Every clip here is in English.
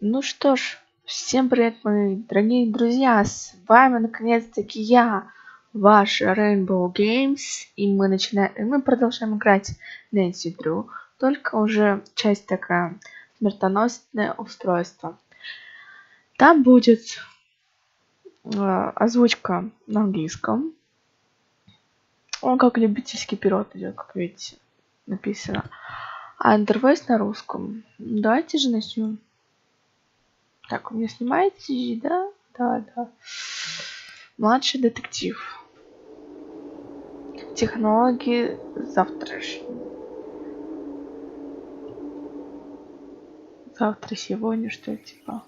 Ну что ж, всем привет, мои дорогие друзья! С вами наконец-таки я, ваш Rainbow Games, и мы продолжаем играть Ненси Дрю, только уже часть такая смертоносное устройство. Там будет озвучка на английском. Он как любительский перевод идет, как видите, написано. А интерфейс на русском. Давайте же начнем. Так, вы меня снимаете, да? Да. Младший детектив. Технологии завтрашние. Завтра, сегодня, что типа.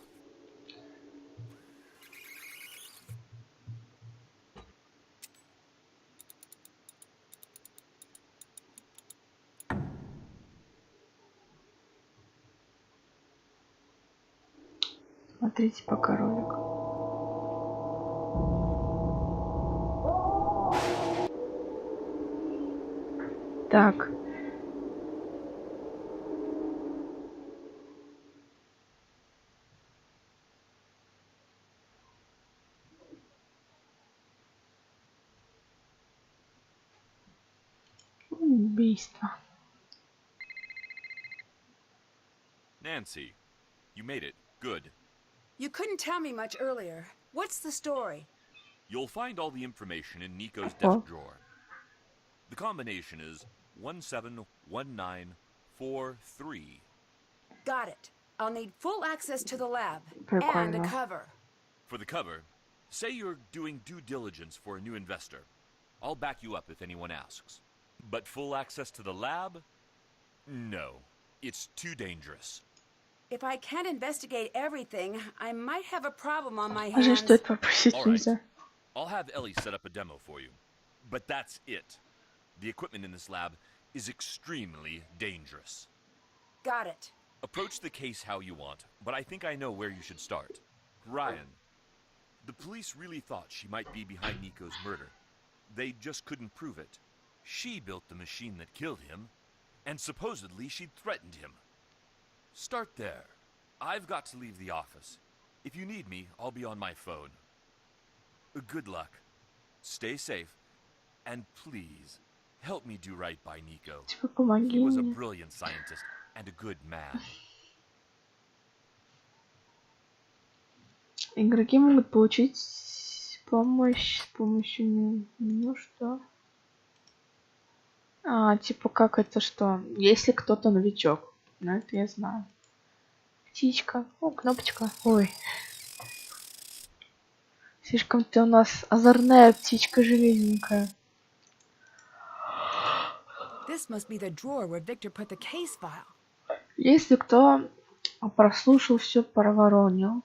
Смотрите пока ролик. Так. Убийство. Nancy, you made it. Good. You couldn't tell me much earlier. What's the story? You'll find all the information in Nico's desk drawer. The combination is 171943. Got it. I'll need full access to the lab and a cover. For the cover, say you're doing due diligence for a new investor. I'll back you up if anyone asks. But full access to the lab? No. It's too dangerous. If I can't investigate everything, I might have a problem on my hands. All right. I'll have Ellie set up a demo for you. But that's it. The equipment in this lab is extremely dangerous. Got it. Approach the case how you want, but I think I know where you should start. Ryan. The police really thought she might be behind Nico's murder. They just couldn't prove it. She built the machine that killed him, and supposedly she'd threatened him. Start there. I've got to leave the office. If you need me, I'll be on my phone. Good luck. Stay safe. And please, help me do right by Nico. He was a brilliant scientist and a good man. Игроки могут получить помощь с помощью меню, что? Типа как это что? Если кто-то новичок. Ну, это я знаю. Птичка. О, кнопочка. Ой. Слишком ты у нас озорная птичка железненькая. This must be the drawer where Victor put the case file. Если кто прослушал, все проворонил,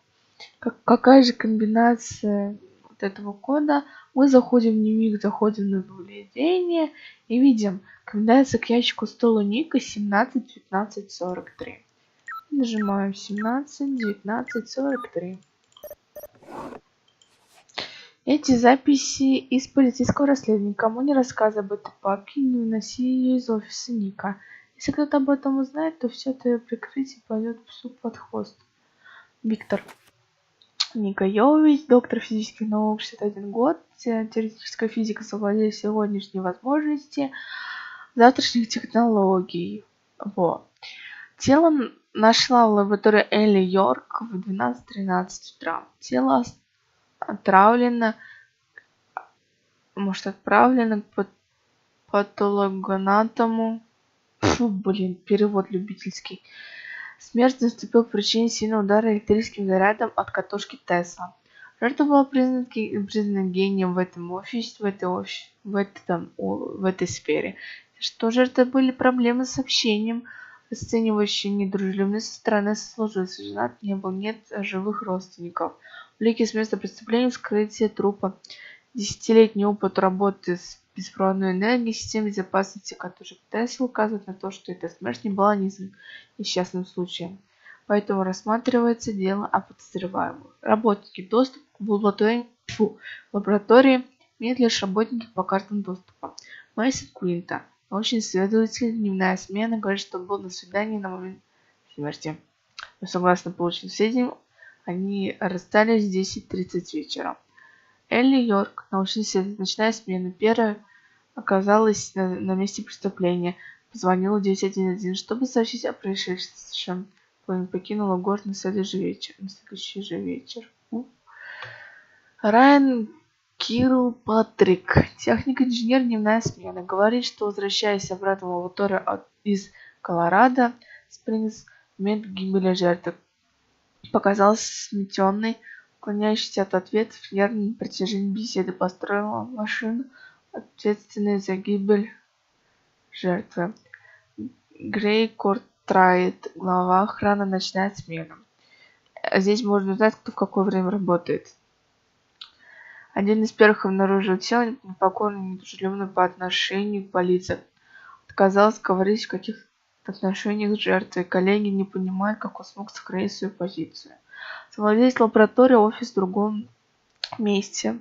какая же комбинация вот этого кода, мы заходим в дневник, заходим на наблюдение и видим комбинация к ящику стола Ника 171943. Нажимаем 171943. Эти записи из полицейского расследования. Кому не рассказывай об этой папке, не выноси ее из офиса Ника. Если кто-то об этом узнает, то все это прикрытие пойдет псу под хвост. Виктор. Ника Йович, доктор физических наук, 61 год. Теоретическая физика совладает сегодняшние возможности завтрашних технологий. Вот. Тело нашла в лаборатории Элли Йорк в 12:13 утра. Тело отправлено к патологоанатому. Перевод любительский. Смерть наступила по причине сильного удара электрическим зарядом от катушки Тесла. Жертва была признана гением в этом офисе, в этой сфере. Что жертвы были проблемы с общением, оценивающие недружелюбность со стороны сослуживцев. Женат не был, нет живых родственников. Улики с места преступления, вскрытие трупа. Десятилетний опыт работы с беспроводной энергией, систем безопасности катушек Тесла указывает на то, что эта смерть не была несчастным случаем. Поэтому рассматривается дело о подозреваемых. Работники доступа в лаборатории имеют лишь работники по картам доступа. Мэйсон Куинта, научный исследователь, дневная смена, говорит, что был на свидании на момент смерти. Но согласно полученным сведениям, они расстались в 10:30 вечера. Элли Йорк, научный исследователь, ночная смена, первая оказалась на месте преступления. Позвонила в 911, чтобы сообщить о происшедшем. Полин покинула город на следующий же вечер. Райан Килпатрик, техник-инженер, дневная смена, говорит, что, возвращаясь обратно в лабораторию из Колорадо Спрингс, в момент гибели жертвы показался сметенной, уклоняющийся от ответов, нервным протяжением беседы построила машину, ответственную за гибель жертвы. Грей Кортрайт, глава охраны, ночная смена. Здесь можно узнать, кто в какое время работает. Один из первых обнаружил тело, непокорную и недружелюбную по отношению к полиции. Отказался говорить в каких отношениях с жертвой. Коллеги не понимают, как он смог сохранить свою позицию. Совладелец лаборатории, офис в другом месте.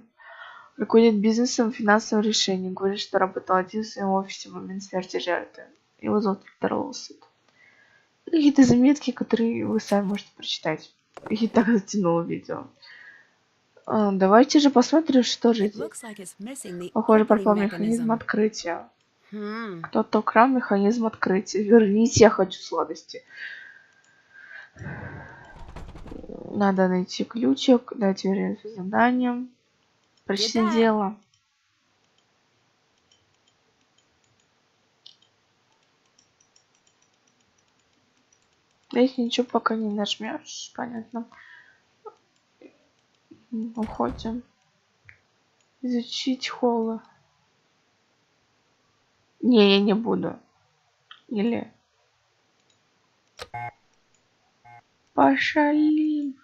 Руководит бизнесом, финансовым решением. Говорит, что работал один в своем офисе в момент смерти жертвы. Его зовут Виктор Олсет. Какие-то заметки, которые вы сами можете прочитать. И так затянуло видео. Давайте же посмотрим, что же здесь. Похоже, пропал механизм открытия. Кто-то украл механизм открытия. Верните, я хочу сладости. Надо найти ключик, дать верность заданием. Почти дело. Если ничего пока не нажмешь, понятно. Уходим. Изучить холлы. Не, я не буду. Или... Пошалим.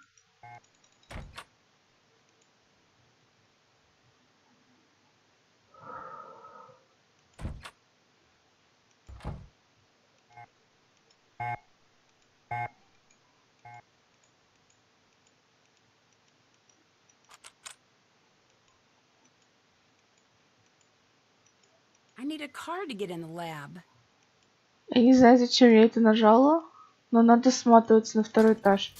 I need a car to get in the lab. Я не знаю, зачем я это нажала, но надо сматываться на второй этаж.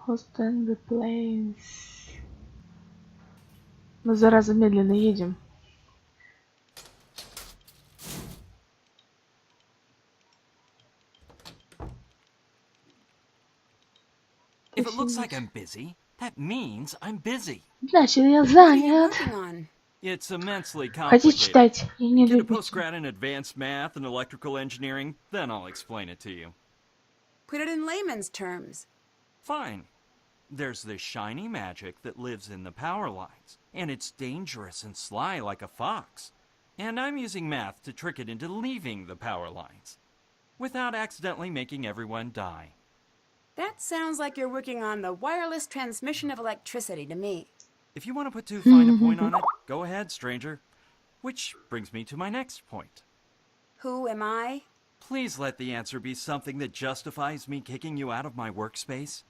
Host and replace. Мы, зараза, медленно едем. If it looks like I'm busy, that means I'm busy. Значит, я What are you занят. working on? It's immensely Хотите complicated. читать? Я не Get a люблю. postgrad in advanced math and electrical engineering, then I'll explain it to you. Put it in layman's terms. Fine. There's this shiny magic that lives in the power lines, and it's dangerous and sly like a fox. And I'm using math to trick it into leaving the power lines, without accidentally making everyone die. That sounds like you're working on the wireless transmission of electricity to me. If you want to put too fine a point on it, go ahead, stranger. Which brings me to my next point. Who am I? Please let the answer be something that justifies me kicking you out of my workspace.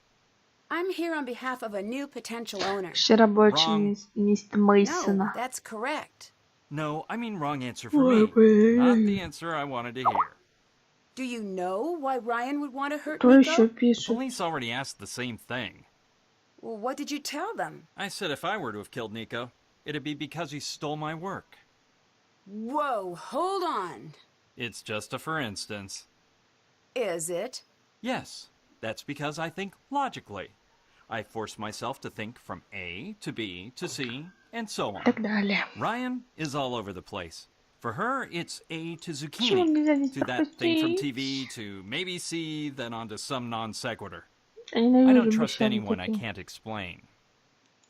I'm here on behalf of a new potential owner. Все рабочие Wrong. мистер No, Мейсона. that's correct. No, I mean wrong answer for me. Not the answer I wanted to hear. Do you know why Ryan would want to hurt Кто еще Nico? пишет? Police already asked the same thing. Well, what did you tell them? I said if I were to have killed Nico, it'd be because he stole my work. Whoa, hold on. It's just a for instance. Is it? Yes, that's because I think logically. I force myself to think from A to B to C, and so on. Так далее. Ryan is all over the place. For her, it's A to Почему zucchini, нельзя здесь to that thing from похудеть? TV, to maybe C, then on to some non sequitur. Я I ненавижу don't trust мужчин anyone I таких. can't explain.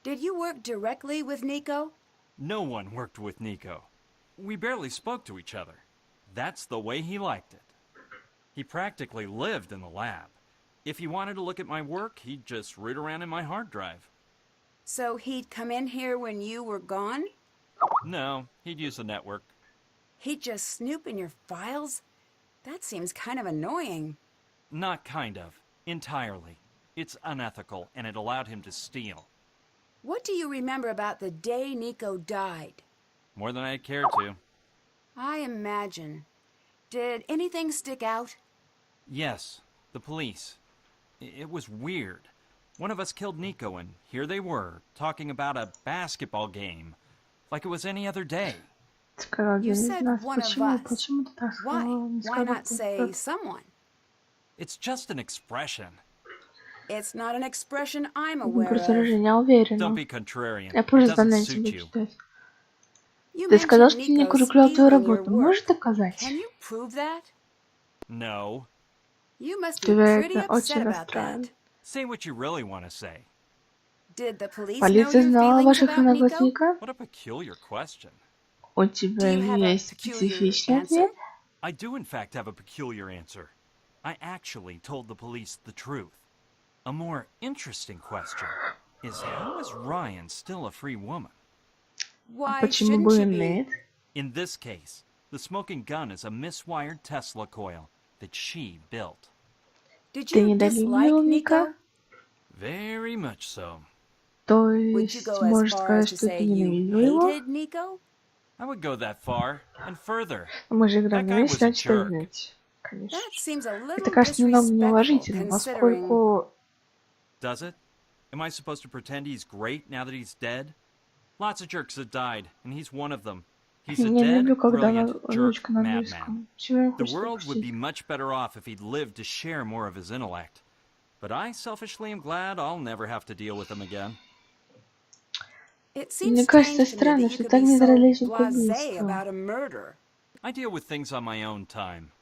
Did you work directly with Nico? No one worked with Nico. We barely spoke to each other. That's the way he liked it. He practically lived in the lab. If he wanted to look at my work, he'd just root around in my hard drive. So he'd come in here when you were gone? No, he'd use the network. He'd just snoop in your files? That seems kind of annoying. Not kind of. Entirely. It's unethical, and it allowed him to steal. What do you remember about the day Nico died? More than I'd care to. I imagine. Did anything stick out? Yes, the police. It was weird. One of us killed Nico, and here they were, talking about a basketball game, like it was any other day. You said one of us. Why? Why not say someone? It's just an expression. It's not an expression I'm aware Просто of. не уверена. Don't be contrarian. Я It просто doesn't знаю suit тебе you. читать. You Ты сказал, mentioned что ты не Nico курил твою stealing your работу. Можешь work. доказать? Can you prove that? No. You must be Тебя pretty это upset очень about расстраивает. that. Say what you really want to say. Did the police know Полиция your знала feelings ваших about Nico? одноклассников? What a peculiar question. У Do тебя you have a есть peculiar специфичный answer? ответ? I do in fact have a peculiar answer. I actually told the police the truth. A more interesting question is, how is Ryan still a free woman? Why Почему shouldn't бы she и be? нет? In this case, the smoking gun is a miswired Tesla coil that she built. Did Ты you dislike недолюбил Nico? Ника? Very much so. То Would you есть, go as можешь far сказать, as to что say ты you ненавидел его? hated Nico? I would go that far and further. Мы же играем That на guy весь was a начать jerk. знать. Конечно. That seems a Это little кажется немного disrespectful, неуважительным, considering... поскольку Does it? Am I supposed to pretend he's great now that he's dead? Lots of jerks have died, and he's one of them. He's a я не dead, люблю, когда brilliant jerk озвучка на madman. английском. Чего я The хочу world would be пропустить? much better off if he'd lived to share more of his intellect. But I selfishly am glad I'll never have to deal with him again. It Мне seems кажется strange to me странно, that you что could так be so безразличен к blasé убийству. about a murder. I deal with things on my own time.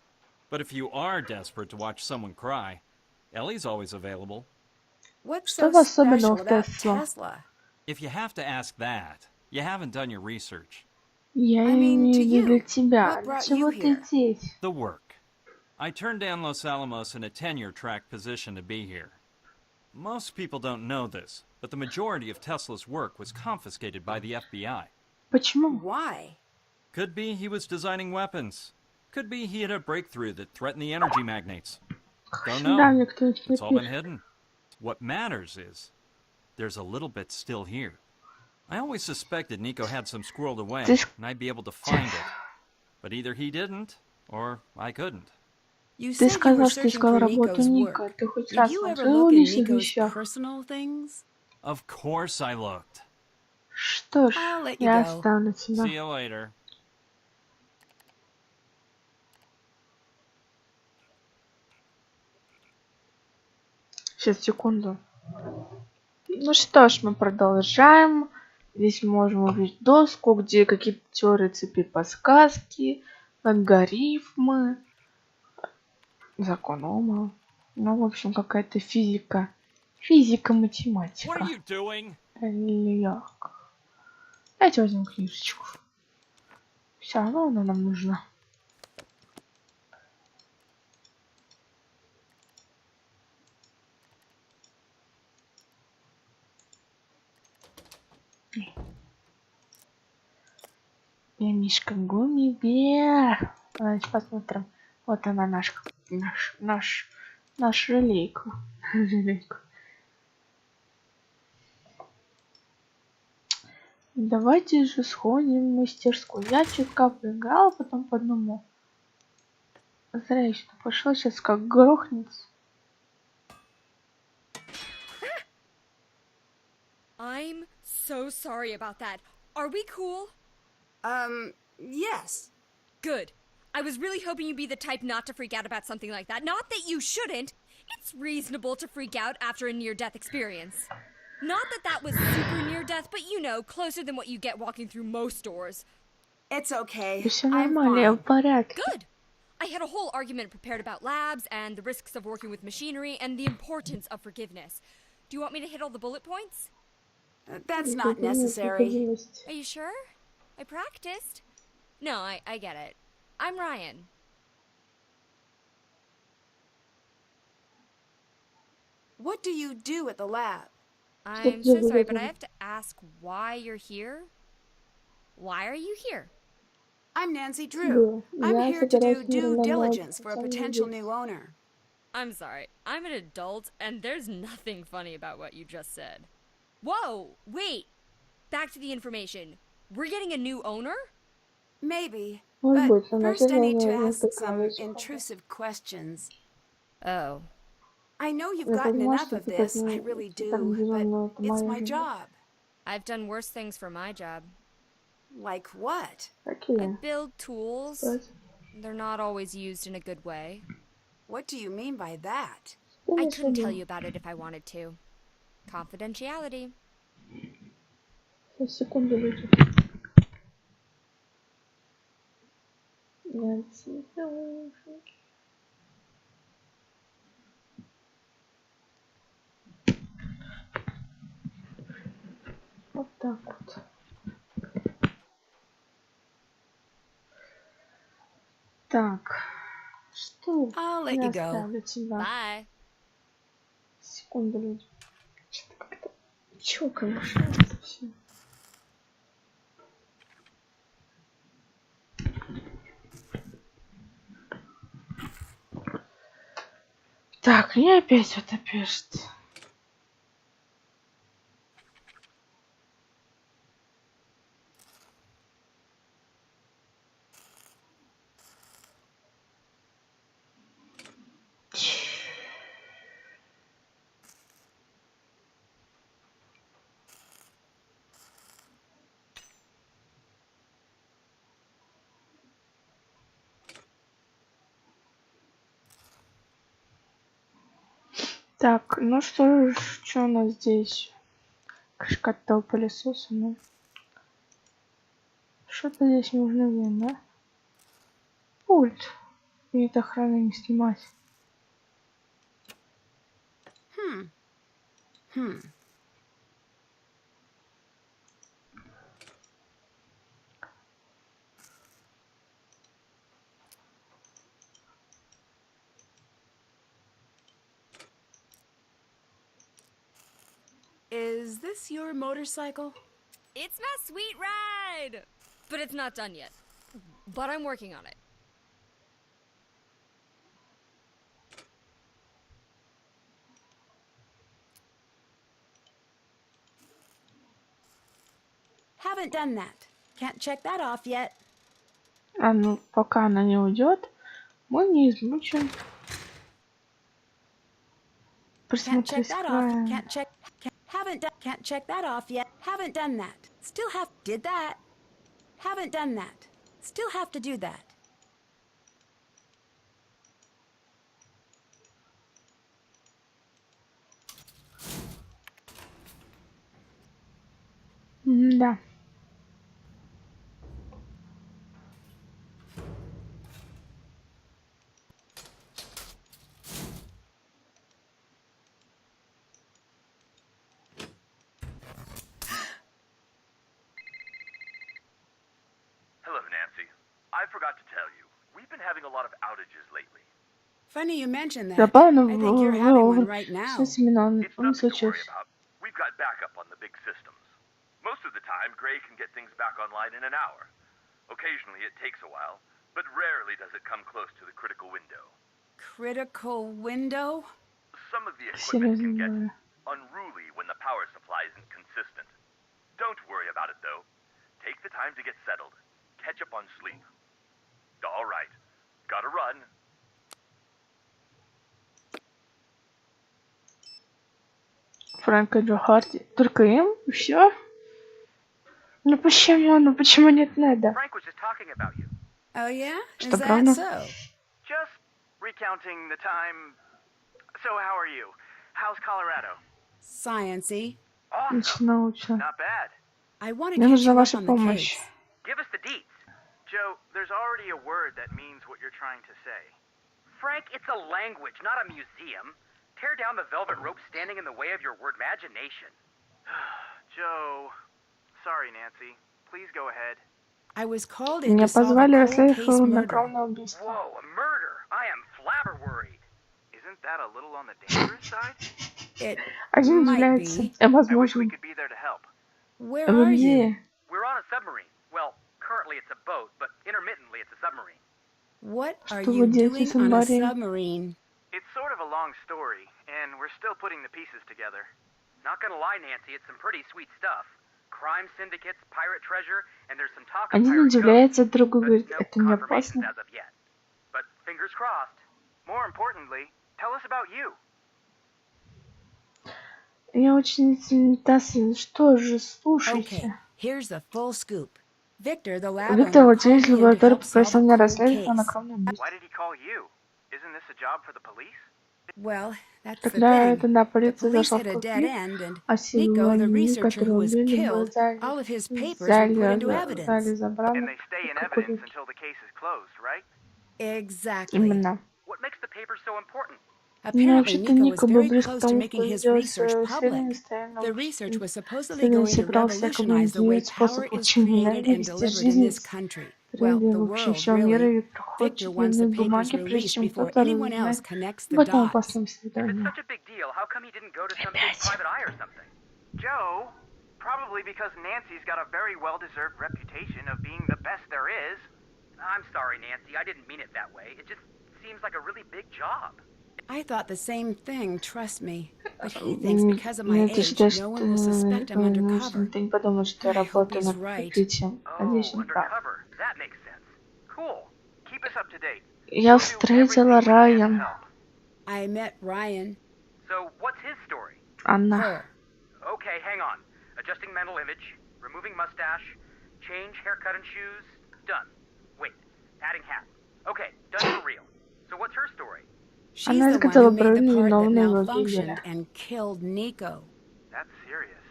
But if you are desperate to watch someone cry, Ellie's always available. What's Что so особенного special в about Тесла? Tesla? If you have to ask that, you haven't done your research. Я I mean, to имею в виду для you. тебя. What Для brought чего you ты here? здесь? The work. I turned down Los Alamos in a tenure-track position to be here. Most people don't know this, but the majority of Tesla's work was confiscated by the FBI. Почему? Why? Could be he was designing weapons. Could be he had a breakthrough that threatened the energy magnates. Don't Да, know. мне кто-нибудь It's all been напишет. hidden. What matters is, there's a little bit still here. I always suspected Nico had some squirreled away, This- and I'd be able to find it. But either he didn't, or I couldn't. You Ты said you were сказал, что searching искал for работу Nico's Ника. work. Ты хоть Did раз you ever смотрел look в in личных Nico's вещах? personal things? Of course I looked. Что ж, I'll let you я go. оставлю тебя. See you later. Сейчас, секунду. Ну что ж, мы продолжаем. Здесь мы можем увидеть доску, где какие-то теории цепи подсказки, логарифмы, закон Ома. Ну, в общем, какая-то физика. What Физика-математика. are you doing? Или як? Давайте возьмем книжечку. Все равно она нам нужна. Я Мишка Гумми-бер. Давайте посмотрим. Вот она наш желейка. Желейка. Давайте же сходим в мастерскую. Я чутка поиграла, потом подумала. Зря я что пошла, сейчас как грохнется. I'm so sorry about that. Are we cool? Yes. Good. I was really hoping you'd be the type not to freak out about something like that. Not that you shouldn't. It's reasonable to freak out after a near-death experience. Not that that was super near-death, but you know, closer than what you get walking through most stores. It's okay. Все I'm нормально, я в fine. порядке. Good. I had a whole argument prepared about labs and the risks of working with machinery and the importance of forgiveness. Do you want me to hit all the bullet points? That's not necessary. Are you sure? I practiced. No, I get it. I'm Ryan. What do you do at the lab? I'm so sorry, but I have to ask why you're here. Why are you here? I'm Nancy Drew. Yeah, I'm yeah, here to do фотографировала due на diligence for a самом potential деле. new owner. I'm sorry. I'm an adult, and there's nothing funny about what you just said. Whoa! Wait! Back to the information. We're getting a new owner? Maybe. Может But быть, но на first I need to деле ask только some колечко. intrusive questions. Oh. I know you've Я gotten понимаю, enough что of ты так this, I really ты так do, but безумно, это it's моя my жизнь. job. I've done worse things for my job. Like what? I Какие? build tools. Раз. They're not always used in a good way. What do you mean by that? Что I имеешь в couldn't tell виду? you about it if I wanted to. Confidentiality. Сейчас, секунду, люди. Ненси Дрю. Вот так вот. Так, что I'll let я you go. оставлю тебя? Bye. Секунду, люди. Что-то как-то чёрка мешается все. Так, мне опять вот пишет. Так, ну что ж, что у нас здесь? Крышка от того пылесоса, ну. Что-то здесь нужно видно, да? Пульт. И это охрана не снимать. Is this your motorcycle? It's my sweet ride! But it's not done yet. But I'm working on it. Haven't done that. Can't check that off yet. А ну, пока она не уйдет, мы не измучим. Can't check Присмотрись that к off. краю. Can't check that off yet. Haven't done that. Still have did that. Haven't done that. Still have to do that. Да. Hello, Nancy. I forgot to tell you. We've been having a lot of outages lately. Funny you mention that. Забавно, I think you're having one right что now. именно он It's nothing to worry случился. about. We've got backup on the big systems. Most of the time, Gray can get things back online in an hour. Occasionally, it takes a while, but rarely does it come close to the critical window. Critical window? Some of the equipment Серьезно can get говорю. unruly when the power supply isn't consistent. Don't worry about it, though. Take the time to get settled. Catch up on sleep. All right. Gotta run. Фрэнк и Джо Харди. Только им? И все? Ну почему? Ну почему нет Неда? Frank was just talking about you. Oh yeah? Is Что, that правда? so? Just recounting the time. So how are you? How's Colorado? Science-y. Awesome. Очень научно. Not bad. I want to Мне catch нужна you up ваша on the помощь. case. Give us the deets. Joe, there's already a word that means what you're trying to say. Frank, it's a language, not a museum. Tear down the velvet rope standing in the way of your word imagination. Joe. Sorry, Nancy. Please go ahead. I was called in Меня to solve a позвали cold расследовать case murder. хладнокровное убийство. Whoa, a murder. I am flabber worried. Isn't that a little on the dangerous side? It Один might является be. I wish we возможным. could be there to help. Where Вы are you? где? We're on a submarine. Well, currently it's a boat, but intermittently it's a submarine. What are Что you вы делаете doing с on a submarine? submarine? It's sort of a long story, and we're still putting the pieces together. Not gonna lie, Nancy, it's some pretty sweet stuff. crime syndicates, pirate treasure, and there's some talk of Один pirate удивляется, ghosts, другой but говорит, no это не confirmations опасно. as of yet. But fingers crossed. More importantly, tell us about you. Я очень интересен, что же, Okay, слушайте. here's the full scoop. Victor, the lab Виктор, owner, вот через called me in to лабораторию help solve попросил a меня cold расследовать на case. кровном месте. Why did he call you? Isn't this a job for the police? Well, that's the Тогда thing. да, The полиция police зашла hit в a dead тупик, end, and а Nico, the силовики, researcher who которые was убили, killed, all of his papers were взяли, put into evidence. And забрали they stay in как evidence улики. until the case is closed, right? Exactly. Именно. What makes the papers so important? Ну, Apparently, вообще-то Nico was Ника был very близко к close to тому, making чтобы his сделать research исследование public. состояния The research was общества. supposedly going to Собирался якобы revolutionize the way индивид, способ power is получения created энергии, and вести delivered in жизнь this country. Well, тренды the вообще world, всего мира, really. ведь проходит Victor через wants the одной бумаги, papers прежде released чем before кто-то anyone else разузнает connects об the этом dots. опасном If it's исследовании. such a big deal, how come he didn't go to some big Опять. private eye or something? Joe, probably because Nancy's got a very well-deserved reputation of being the best there is. I'm sorry, Nancy, I didn't mean it that way. It just seems like a really big job. I thought the same thing, trust me. But he thinks because of my Ты age, считаешь, no что one will suspect I'm undercover. ты не подумал, что я I hope работаю he's над right. прикрытием. Надеюсь, Oh, он прав. undercover. That makes sense. Cool. Keep us up to date. Я We'll do встретила everything we can to Райан. help. I met Ryan. So, what's his story? Она. Her. Okay, hang on. Adjusting mental image, removing mustache, change haircut and shoes, done. Wait, adding hat. Okay, done for real. So what's her story? She's Она the one изготовила who made the правильную part that виновную malfunctioned Гегеля. and killed Nico. That's serious.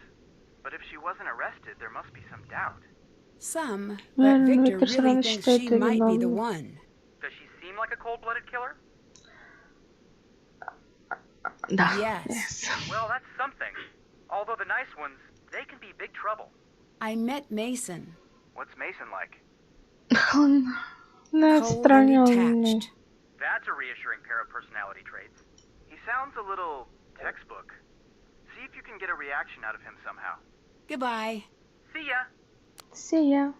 But if she wasn't arrested, there must be some doubt. Some, Well, but Victor Victor всё really равно thinks считает she её might be the виновной. one. Does she seem like a cold-blooded killer? Да. Yes. Yes. Well, that's something. Although the nice ones, they can be big trouble. I met Mason. What's Mason like? Он Cold and отстраненный. detached. That's a reassuring pair of personality traits. He sounds a little textbook. See if you can get a reaction out of him somehow. Goodbye. See ya! Сия.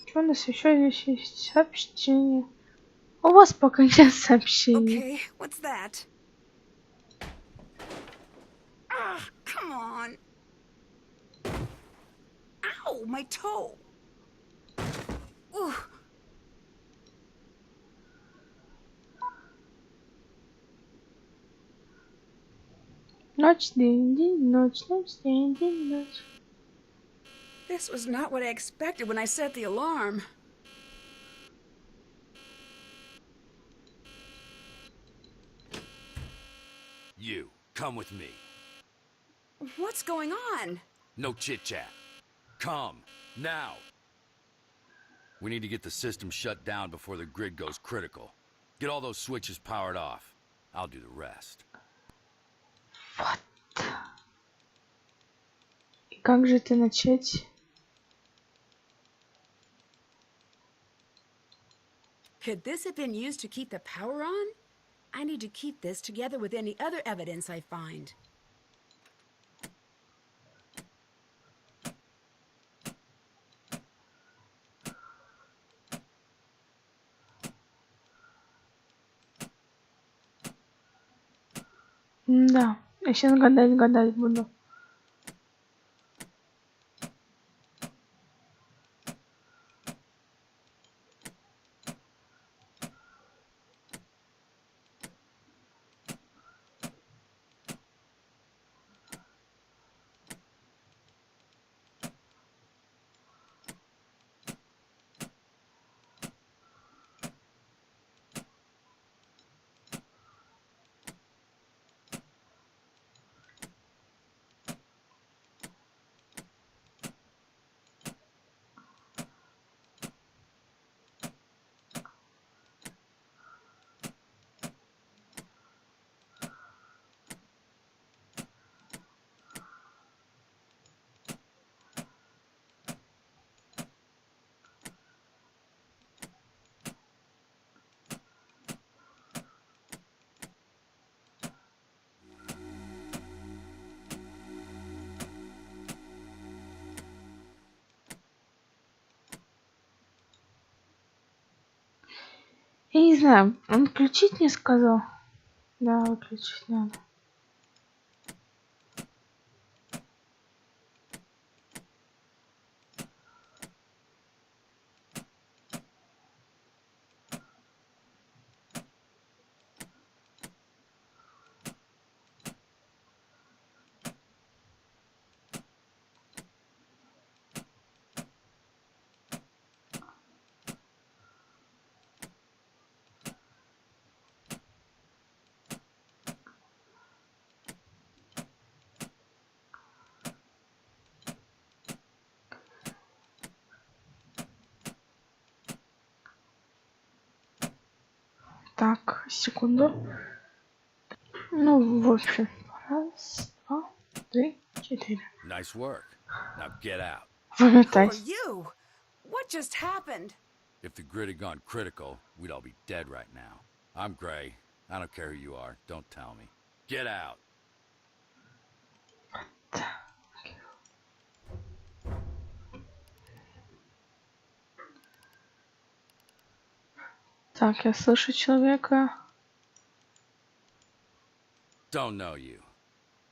Что у нас еще есть? Сообщение. У вас пока нет сообщений. Okay, what's that? Ah, come on. Ow, my toe. Ooh. Ночь, день, ночь, ночь, день, ночь. This was not what I expected when I set the alarm. You, come with me. What's going on? No chit-chat. Come, now. We need to get the system shut down before the grid goes critical. Get all those switches powered off. I'll do the rest. Вот. И как же это начать? Could this have been used to keep the power on? I need to keep this together with any other evidence I find. Да, я сейчас гадать буду. Я не знаю, он включить не сказал. Да, выключить надо. Так, секунду. Ну, в общем. Раз, два, три, четыре. Nice work. Now get out. Who are Выметайся. you? What just happened? If the grid had gone critical, we'd all be dead right now. I'm Gray. I don't care who you are. Don't tell me. Get out. Так, я слышу человека. Don't know you.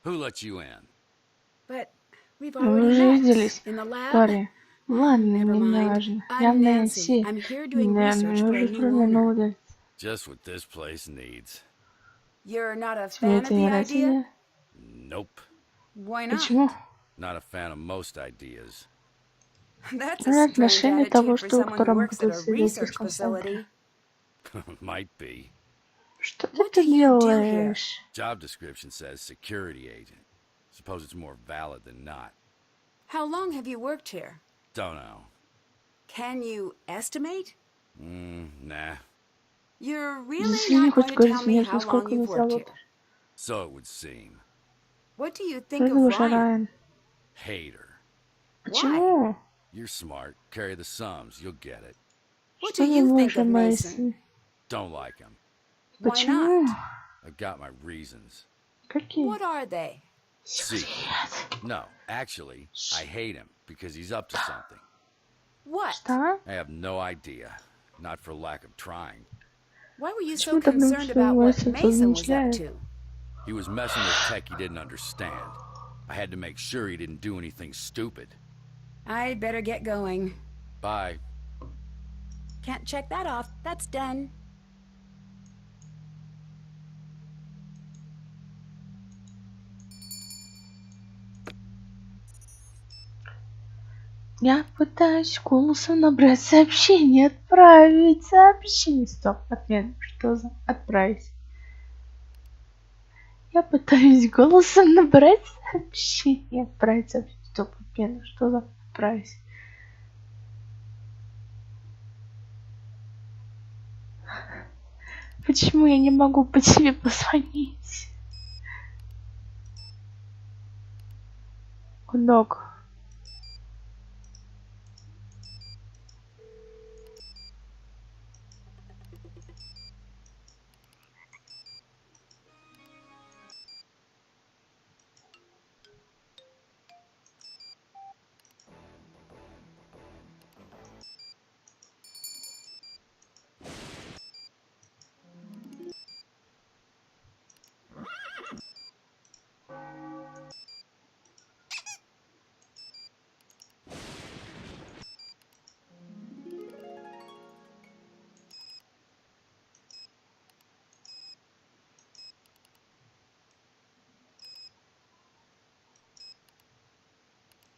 Who let you in? But we've Мы already уже met. виделись. In the lab? Парень. Ладно, Never не mind. важно. I'm Я Nancy. Нэнси. I'm here doing Да, research мне for a уже new променял owner. удалить. Just what this place needs. You're not a Тебе fan это of не the нравится? idea? Nope. Why not? Почему? Not a fan of most ideas. That's Ну, a strange отношение того, attitude for что кто someone who works at работает a в исследовательском research центре. facility. Might be. Что ты What тут do you do here? делаешь? Job description says security agent. Suppose it's more valid than not. How long have you worked here? Don't know. Can you estimate? Nah. You're really Если не not going хочешь to говорить tell me мне, how long сколько you've здесь worked here. работаешь. So it would seem. What do you Что think ты of думаешь, Ryan? Райан? Hate her. Почему? You're smart. Carry the sums. You'll get it. What Что do you думаешь think о of Mason? Мэйсоне? Don't like him. Why Почему? not? I've got my reasons. Какие? What are they? Secret. No, actually, I hate him because he's up to something. What? Что? I have no idea. Not for lack of trying. Why were you so Почему ты думаешь, concerned что about what Мэйсон Mason was up замышляет? to? He was messing with tech he didn't understand. I had to make sure he didn't do anything stupid. I'd better get going. Bye. Can't check that off. That's done. Я пытаюсь голосом набрать сообщение, отправить сообщение. Стоп, отмена. Что за отправить? Я пытаюсь голосом набрать сообщение, отправить сообщение. Стоп, отмена. Что за отправить? Почему я не могу по тебе позвонить? Ног.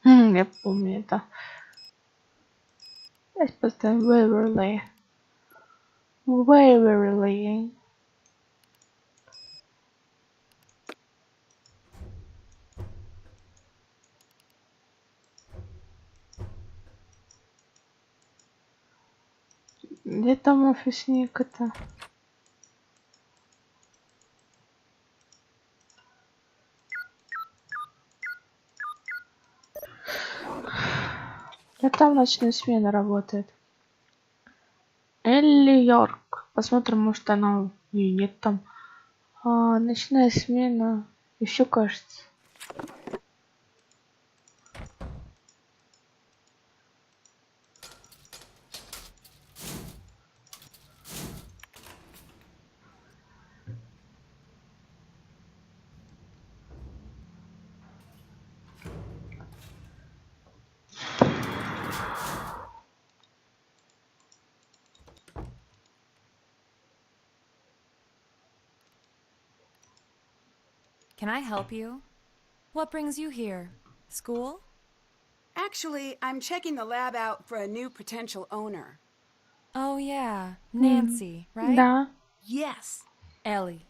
Я помню это. Давайте поставим Waverly. Waverly. Где там офисник-то? Да там ночная смена работает. Элли Йорк. Посмотрим, может она и нет там. Ночная смена. Еще кажется. Can I help you? What brings you here? School? Actually, I'm checking the lab out for a new potential owner. Oh, yeah. Nancy, right? Да. Yes. Ellie.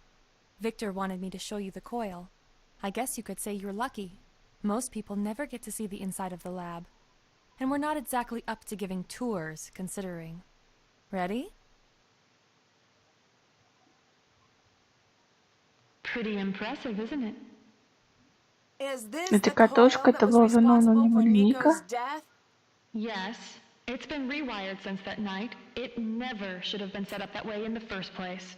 Victor wanted me to show you the coil. I guess you could say you're lucky. Most people never get to see the inside of the lab. And we're not exactly up to giving tours, considering. Ready? Pretty impressive, isn't it? Is this Эта the coil катушка, that это was была виновна responsible for Ника? Nico's death? Yes. It's been rewired since that night. It never should have been set up that way in the first place.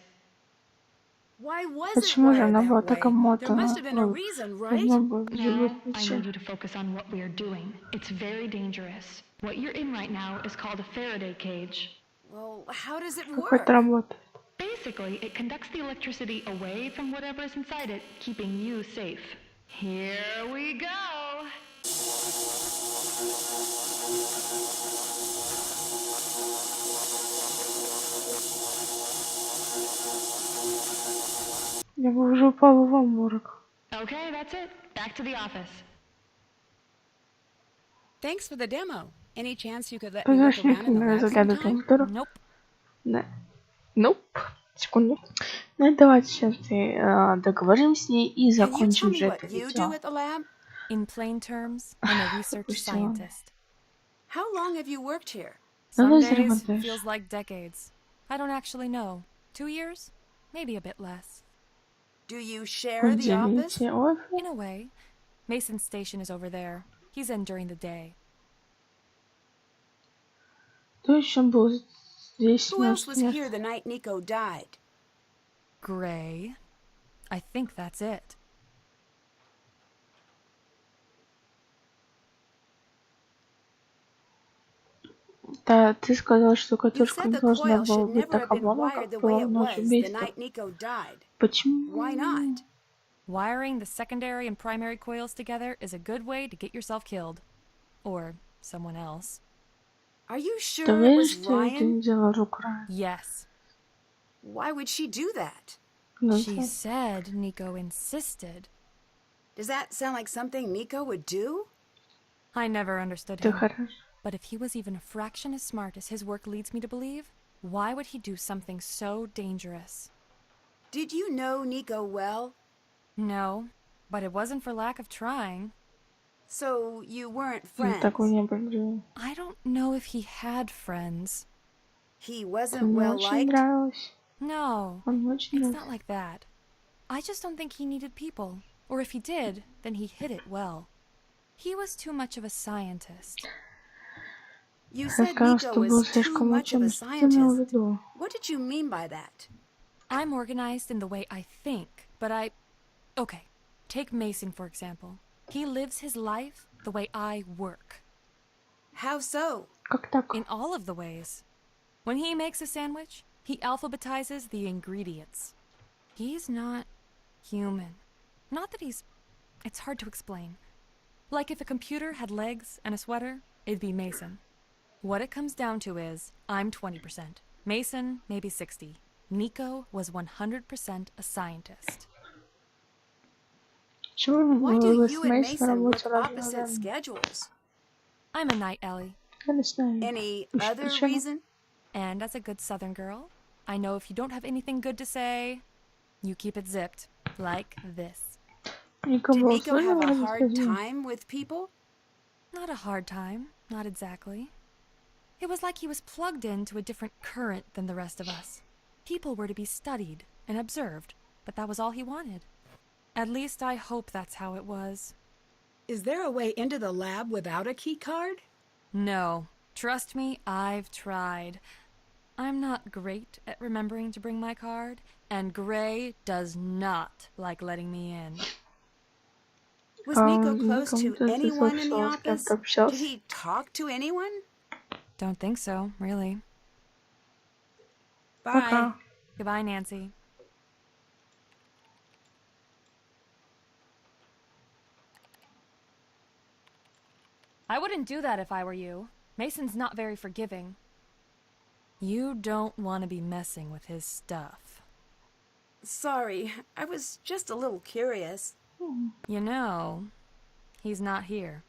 Why was it Почему же wired она была that так way? There must обмотана? have been a reason, right? Должна была быть Now, другой I причине. need you to focus on what we are doing. It's very dangerous. What you're in right now is called a Faraday cage. Well, how does it Как work? это работает? Basically, it conducts the electricity away from whatever is inside it, keeping you safe. Here we go! Я бы уже упала в обморок. Okay, that's it. Back to the office. Thanks for the demo. Any chance you could let me look Подожди, around in the lab заглядывать в sometime? компьютер. Nope. Да. Nope. Секунду. Ну давайте сейчас договорим с ней и Can you tell закончим me же what это you do видео. at the lab? In plain terms, I'm a research Допустим. scientist. How long have you worked here? Ну, Some ты days заработаешь. feels like decades. I don't actually know. 2 years? Maybe a bit less. Do you share the office? Поделите офис. In a way. Mason's station is over there. He's in during the day. Кто еще был здесь? Who else was here the night Nico died? Gray. I think that's it. Да, ты сказал, что You катушка said не the должна coil была should быть never have been такована, wired the как way была it в ночь was the убийства. night Nico died. Почему? Why not? Wiring the secondary and primary coils together is a good way to get yourself killed. Or someone else. Are you Ты sure it уверен, was что это Ryan? не дело рук Райана? Yes. Why would she do that? Ну, She да. said Nico insisted. Does that sound like something Nico would do? I never understood Ты him. хорош. But if he was even a fraction as smart as his work leads me to believe, why would he do something so dangerous? Did you know Nico well? No, but it wasn't for lack of trying. So you weren't Ну, friends? такой не был. I don't know if he had friends. He Ты wasn't мне well очень liked? нравился. No, Он очень it's нравился. not like that. I just don't think he needed people. Or if he did, then he hid it well. He was too much of a scientist. You Я said сказал, Nico что был was too слишком much of a ученый. Что ты имел в scientist. виду? What did you mean by that? I'm organized in the way I think, but Okay, take Mason, for example. He lives his life the way I work. How so? Как так? In all of the ways. When he makes a sandwich, he alphabetizes the ingredients. He's not human. Not that it's hard to explain. Like if a computer had legs and a sweater, it'd be Mason. What it comes down to is, I'm 20%. Mason, maybe 60. Nico was 100% a scientist. Почему Why do вы you с and Мейсом Mason work работаете разное opposite время? schedules? I'm a night Ellie. Я не знаю. Any Уж other почему? reason? And as a good Southern girl, I know if you don't have anything good to say, you keep it zipped. Like this. Ника Did был Nico have a сложно, hard расскажи. time with people? Not a hard time, not exactly. It was like he was plugged into a different current than the rest of us. People were to be studied and observed, but that was all he wanted. At least I hope that's how it was. Is there a way into the lab without a key card? No. Trust me, I've tried. I'm not great at remembering to bring my card, and Gray does not like letting me in. Was Nico close Ником to ты anyone in the слышал, с office? кем-то Did общался? he talk to anyone? Don't think so, really. Bye. Пока. Goodbye, Nancy. I wouldn't do that if I were you. Mason's not very forgiving. You don't want to be messing with his stuff. Sorry, I was just a little curious. You know, he's not here.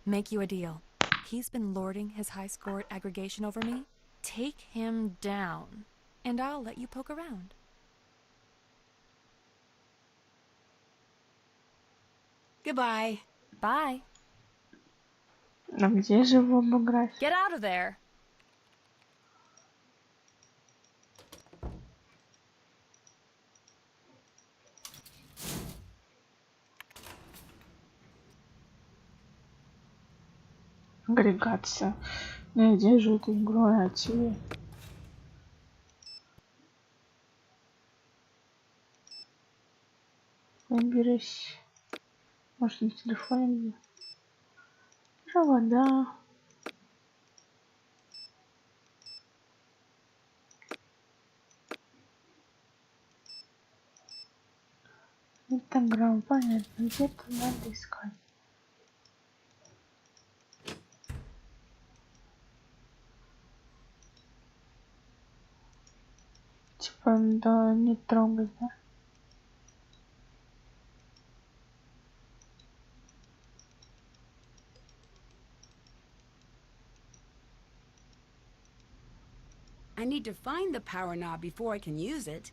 Make you a deal. He's been lording his high score at aggregation over me. Take him down, and I'll let you poke around. Goodbye. Bye. А где же его обыграть? Get out of there. Агрегация. Ну где же эту игру найти? Выберись. Может на телефоне где? Провода. Инстаграм, понятно, где-то надо искать. Типа, да, не трогать, да? I need to find the power knob before I can use it.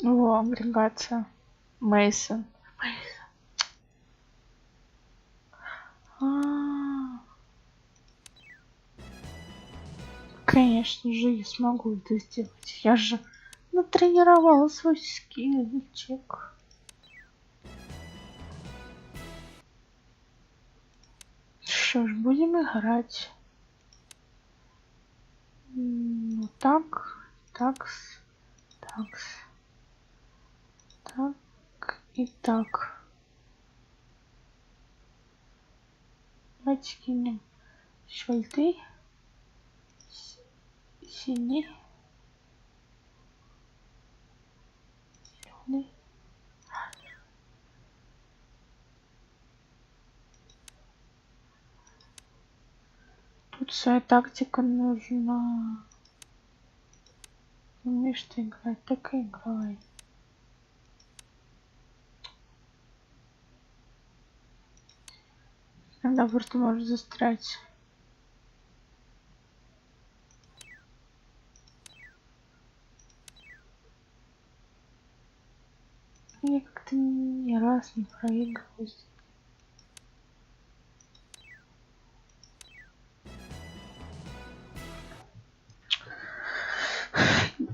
О, агрегация. Мейсон. Конечно же, я смогу это сделать. Я же натренировала свой скиллчик. Что ж, будем играть. Ну так, такс, так и так. Давайте кинем шольты. Синий. Зеленый. Тут своя тактика нужна. Умеешь ты играть, так и играй. Иногда просто можешь застрять. Я как-то ни раз не проигрываюсь.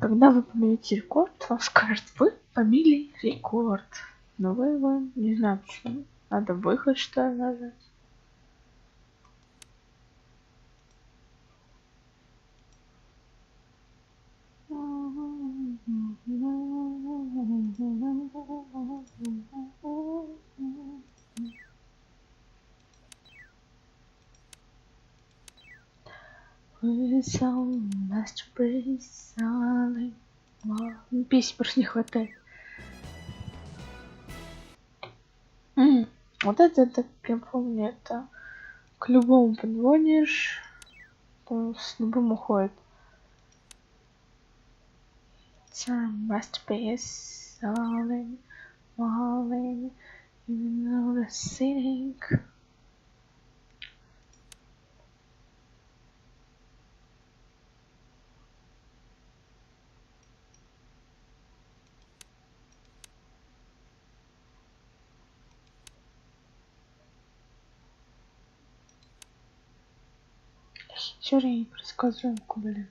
Когда вы победите рекорд, вам скажут, вы побили рекорд. Но вы его не знаю почему. Надо выход что ли нажать. Песни просто не хватает. Вот это, я помню, это к любому подводишь, с любым уходит. It's a masterpiece, falling, falling, even though the ceiling. Хитер и предсказуемку, блин.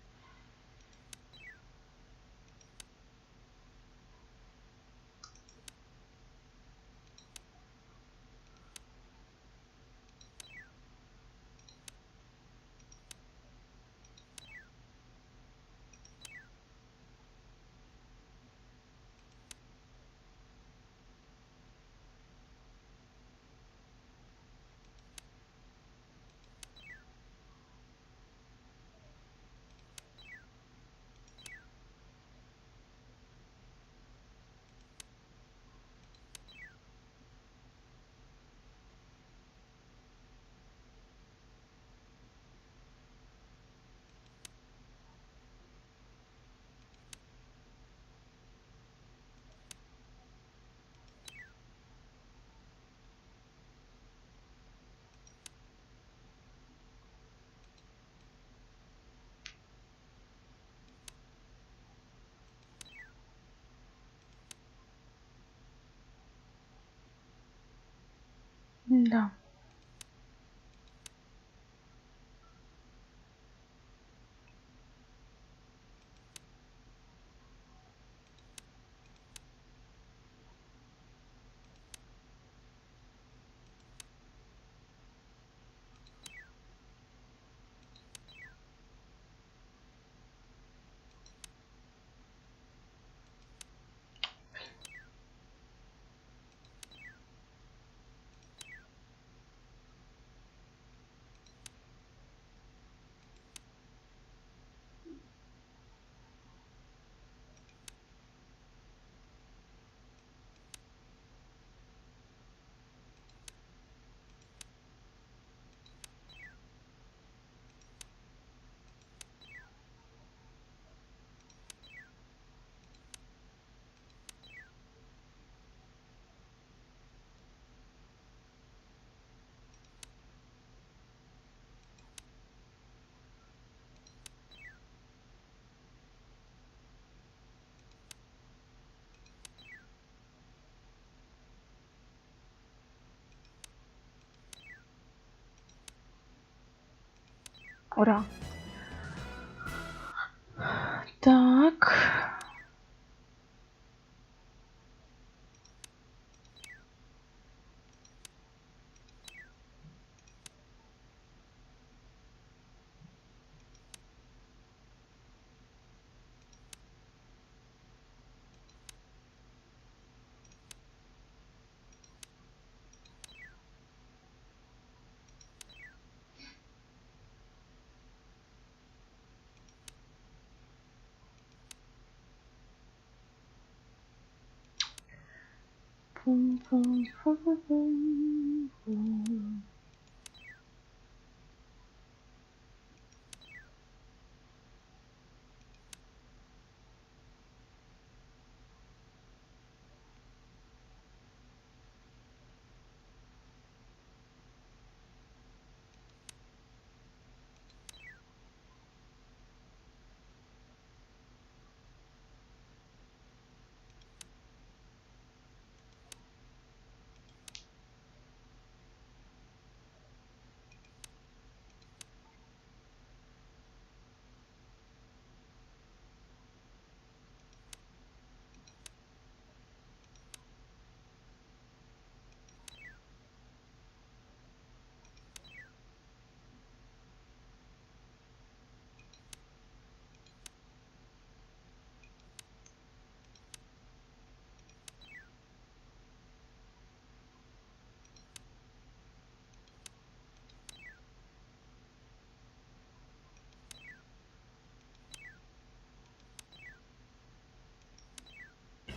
Да. Ура. Так.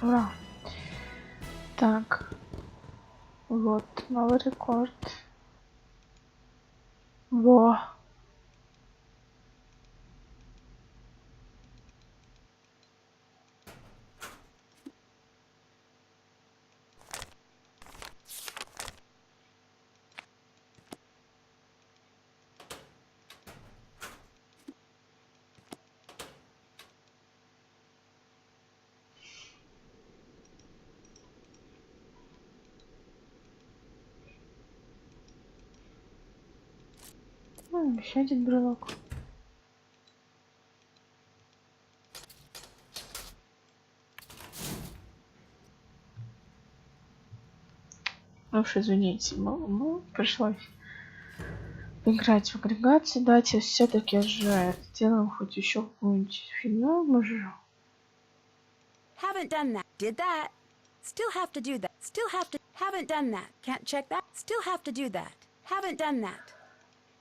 Ура. Так. Вот новый рекорд. Во. Еще один брелок. Ну уж извините, пришлось играть в агрегацию. Давайте все-таки же сделаем хоть еще какую-нибудь фигню. Мы же... Haven't done that. Did that. Still have to do that. Still have to. Haven't done that. Can't check that. Still have to do that. Haven't done that.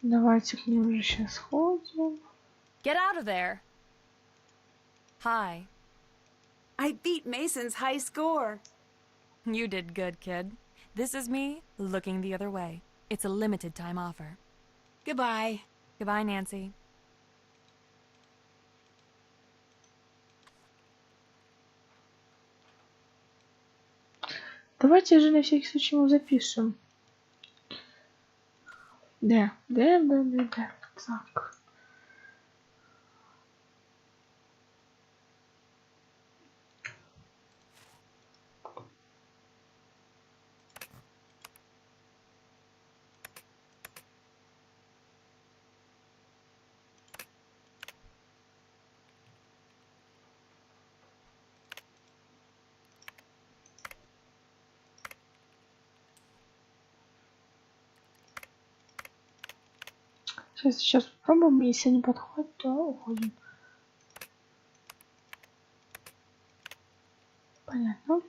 Давайте к ним же сейчас ходим. Get out of there. Hi. I beat Mason's high score. You did good, kid. This is me looking the other way. It's a limited time offer. Goodbye. Goodbye, Nancy. Давайте же на всякий случай его запишем. Да. Так. Сейчас попробуем. Если не подходит, то уходим. Понятно.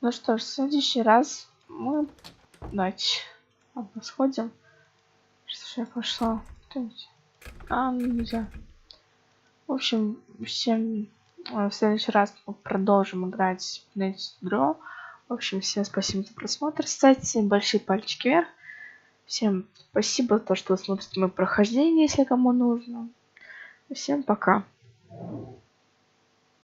Ну что ж, в следующий раз мы... Давайте сходим. Что ж я пошла? Нельзя. В общем, всем в следующий раз мы продолжим играть в Ненси Дрю. В общем, всем спасибо за просмотр. Ставьте большие пальчики вверх. Всем спасибо за то, что вы смотрите мое прохождение, если кому нужно. Всем пока.